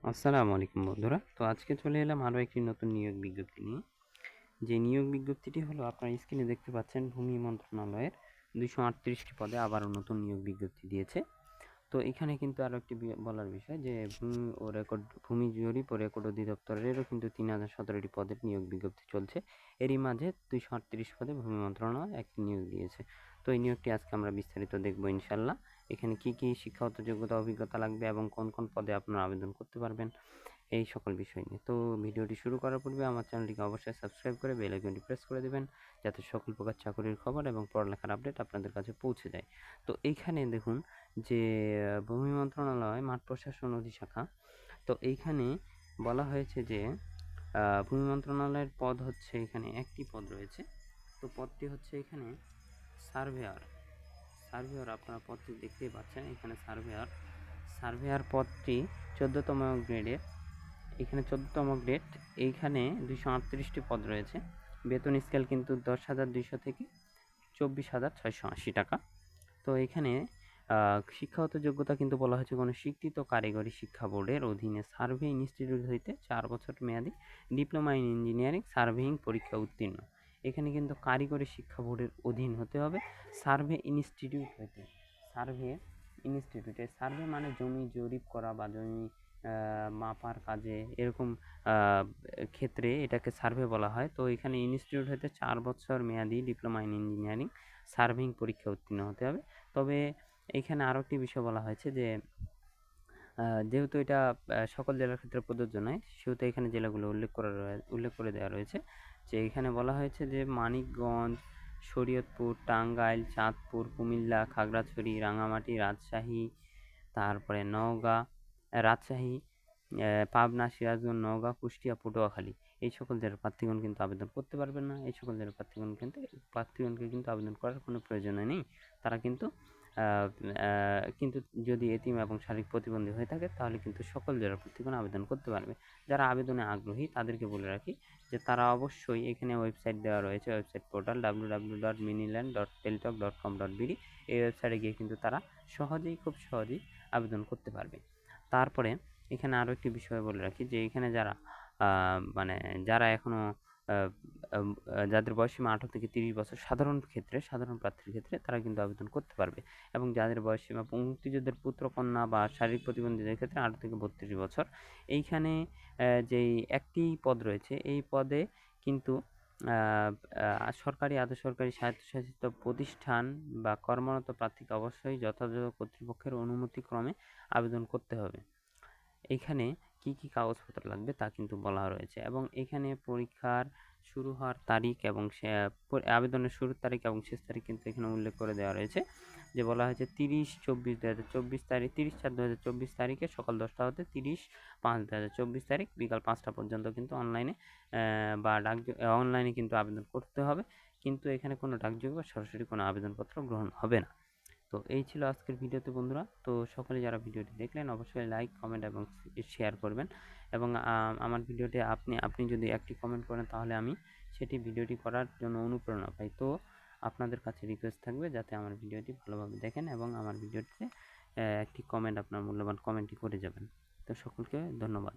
আসসালামু আলাইকুম বন্ধুরা। তো আজকে চলে এলাম আরও একটি নতুন নিয়োগ বিজ্ঞপ্তি নিয়ে। যে নিয়োগ বিজ্ঞপ্তিটি হলো আপনার স্ক্রিনে দেখতে পাচ্ছেন, ভূমি মন্ত্রণালয়ের 238টি পদে আবারও নতুন নিয়োগ বিজ্ঞপ্তি দিয়েছে। তো এখানে কিন্তু আরও একটি বলার বিষয় যে ভূমি জরিপ ও রেকর্ড অধিদপ্তরেরও কিন্তু 3017টি পদের নিয়োগ বিজ্ঞপ্তি চলছে। এরই মাঝে 238 পদে ভূমি মন্ত্রণালয় একটি নিয়োগ দিয়েছে। তো এই নিয়োগটি আজকে আমরা বিস্তারিত দেখব ইনশাল্লাহ। এখানে কি কি শিক্ষাগত যোগ্যতা অভিজ্ঞতা লাগবে এবং কোন কোন পদে আপনারা আবেদন করতে পারবেন, এই সকল বিষয় নিয়ে। তো ভিডিওটি শুরু করার পূর্বে আমার চ্যানেলটিকে অবশ্যই সাবস্ক্রাইব করে বেল আইকনটি প্রেস করে দেবেন, যাতে সকল প্রকার চাকরির খবর এবং পড়ালেখার আপডেট আপনাদের কাছে পৌঁছে যায়। তো এইখানে দেখুন যে ভূমি মন্ত্রণালয় মাঠ প্রশাসন অধিশাখা, তো এইখানে বলা হয়েছে যে ভূমি মন্ত্রণালয়ের পদ হচ্ছে, এখানে একটি পদ রয়েছে। তো পদটি হচ্ছে এখানে সার্ভেয়ার। আপনারা পদটি দেখতেই পাচ্ছেন, এখানে সার্ভেয়ার পদটি 14তম গ্রেডের। এখানে 14তম গ্রেড। এইখানে 238টি পদ রয়েছে। বেতন স্কেল কিন্তু 10,200 থেকে 24,680 টাকা। তো এখানে শিক্ষাগত যোগ্যতা কিন্তু বলা হয়েছে কোনো স্বীকৃত কারিগরি শিক্ষা বোর্ডের অধীনে সার্ভে ইনস্টিটিউট হইতে 4 বছর মেয়াদী ডিপ্লোমা ইন ইঞ্জিনিয়ারিং সার্ভেইং পরীক্ষা উত্তীর্ণ। এখানে কিন্তু কারিগরি শিক্ষা বোর্ডের অধীন হতে হবে, সার্ভে ইনস্টিটিউট হইতে। সার্ভে মানে জমি জরিপ করা বা জমি মাপার কাজে, এরকম ক্ষেত্রে এটাকে সার্ভে বলা হয়। তো এখানে ইনস্টিটিউট হতে 4 বছর মেয়াদী ডিপ্লোমা ইন ইঞ্জিনিয়ারিং সার্ভেইং পরীক্ষা উত্তীর্ণ হতে হবে। তবে এইখানে আরও একটি বিষয় বলা হয়েছে যে যেহেতু এটা সকল জেলার ক্ষেত্রে প্রযোজ্য নয়, সেহেতু এখানে জেলাগুলো উল্লেখ করে দেওয়া রয়েছে। যে এখানে বলা হয়েছে যে মানিকগঞ্জ, শরীয়তপুর, টাঙ্গাইল, চাঁদপুর, কুমিল্লা, খাগড়াছড়ি, রাঙামাটি, রাজশাহী, তারপরে নওগাঁ, রাজশাহী, পাবনা, সিরাজগঞ্জ, নওগাঁ, কুষ্টিয়া, পটুয়াখালী, এই সকল জেলার প্রার্থীগণ কিন্তু আবেদন করতে পারবেন না। এই সকল জেলার প্রার্থীগণকে কিন্তু আবেদন করার কোনো প্রয়োজন নেই। তারা কিন্তু কিন্তু যদি এতিম এবং শারীরিক প্রতিবন্ধী হয়ে থাকে, তাহলে কিন্তু সকল জেলার প্রার্থীগণ আবেদন করতে পারবে। যারা আবেদনে আগ্রহী তাদেরকে বলে রাখি যে তারা অবশ্যই, এখানে ওয়েবসাইট দেওয়া রয়েছে, ওয়েবসাইট পোর্টাল www.miniland.teletalk.com.bd। এই ওয়েবসাইটে গিয়ে কিন্তু তারা খুব সহজেই আবেদন করতে পারবে। তারপরে এখানে আরও একটি বিষয় বলে রাখি যে এখানে মানে যারা এখনও যাদের বয়সসীমা 18 থেকে 30 বছর, সাধারণ প্রার্থীর ক্ষেত্রে তারা কিন্তু আবেদন করতে পারবে। এবং যাদের বয়সসীমা মুক্তিযোদ্ধার পুত্র কন্যা বা শারীরিক প্রতিবন্ধীদের ক্ষেত্রে 18 থেকে 32 বছর। এইখানে যেই একটি পদ রয়েছে, এই পদে কিন্তু সরকারি, আধা সরকারি, স্বায়ত্তশাসিত প্রতিষ্ঠান বা কর্মরত প্রার্থীকে অবশ্যই যথাযথ কর্তৃপক্ষের অনুমতিক্রমে আবেদন করতে হবে। এখানে কি কি কাগজপত্র লাগবে তা কিন্তু বলা রয়েছে, এবং এখানে পরীক্ষার শুরু হওয়ার তারিখ এবং আবেদনের শুরুর তারিখ এবং শেষ তারিখ কিন্তু এখানে উল্লেখ করে দেওয়া রয়েছে। যে বলা হয়েছে 30/4/2024 তারিখ, 30/4/2024 তারিখে সকাল 10টা হতে 30/5/2024 তারিখ বিকাল 5টা পর্যন্ত কিন্তু অনলাইনে বা অনলাইনে কিন্তু আবেদন করতে হবে। কিন্তু এখানে কোনো ডাকযোগে বা সরাসরি কোনো আবেদনপত্র গ্রহণ হবে না। তো এই ছিল আজকের ভিডিওতে বন্ধুরা। তো সকলে যারা ভিডিওটি দেখলেন অবশ্যই লাইক, কমেন্ট এবং শেয়ার করবেন। এবং আমার ভিডিওতে আপনি যদি একটি কমেন্ট করেন, তাহলে আমি সেটি ভিডিওটি করার জন্য অনুপ্রেরণা পাই। তো আপনাদের কাছে রিকোয়েস্ট থাকবে যাতে আমার ভিডিওটি ভালোভাবে দেখেন এবং আমার ভিডিওটিতে একটি কমেন্ট, আপনার মূল্যবান কমেন্টটি করে যাবেন। তো সকলকে ধন্যবাদ।